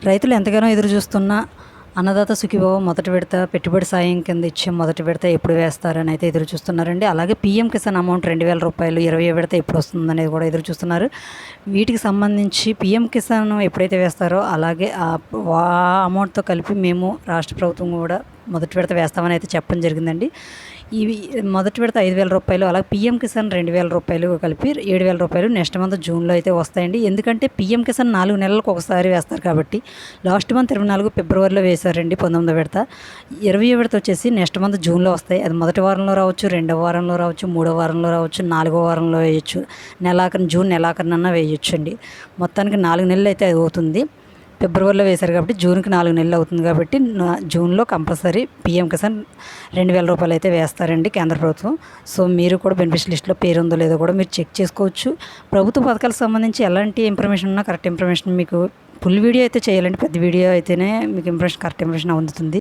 రైతులు ఎంతగానో ఎదురు చూస్తున్న అన్నదాత సుఖీభవ మొదటి విడత పెట్టుబడి సాయం కింద ఇచ్చే మొదటి విడత ఎప్పుడు వేస్తారని అయితే ఎదురు చూస్తున్నారండి. అలాగే పీఎం కిసాన్ అమౌంట్ 2,000 రూపాయలు 20 విడత ఎప్పుడు వస్తుందనేది కూడా ఎదురు చూస్తున్నారు. వీటికి సంబంధించి పీఎం కిసాన్ ఎప్పుడైతే వేస్తారో అలాగే ఆ అమౌంట్తో కలిపి మేము రాష్ట్ర ప్రభుత్వం కూడా మొదటి విడత వేస్తామని అయితే చెప్పడం జరిగిందండి. ఇవి మొదటి విడత 5,000 రూపాయలు, అలాగే పీఎం కిసాన్ 2,000 రూపాయలు కలిపి 7,000 రూపాయలు నెక్స్ట్ మంత్ జూన్లో అయితే వస్తాయండి. ఎందుకంటే పీఎం కిసాన్ 4 నెలలకు ఒకసారి వేస్తారు కాబట్టి లాస్ట్ మంత్ 24 ఫిబ్రవరిలో వేశారండి 19వ విడత. 20వ విడత వచ్చేసి నెక్స్ట్ మంత్ జూన్లో వస్తాయి. అది మొదటి వారంలో రావచ్చు, 2వ వారంలో రావచ్చు, 3వ వారంలో రావచ్చు, 4వ వారంలో వేయచ్చు, జూన్ నెలాఖరునన్నా వేయచ్చు అండి. మొత్తానికి 4 నెలలు అయితే అవుతుంది. ఫిబ్రవరిలో వేశారు కాబట్టి జూన్కి 4 నెలలు అవుతుంది కాబట్టి జూన్లో కంపల్సరీ పీఎం కిసాన్ 2,000 రూపాయలు అయితే వేస్తారండి కేంద్ర ప్రభుత్వం. సో మీరు కూడా బెనిఫిషియల్ లిస్ట్లో పేరు ఉందో లేదో కూడా మీరు చెక్ చేసుకోవచ్చు. ప్రభుత్వ పథకాలకు సంబంధించి ఎలాంటి ఇన్ఫర్మేషన్ ఉన్నా కరెక్ట్ ఇన్ఫర్మేషన్ మీకు ఫుల్ వీడియో అయితే చేయాలండి. పెద్ద వీడియో అయితేనే మీకు కరెక్ట్ ఇన్ఫర్మేషన్ అందుతుంది.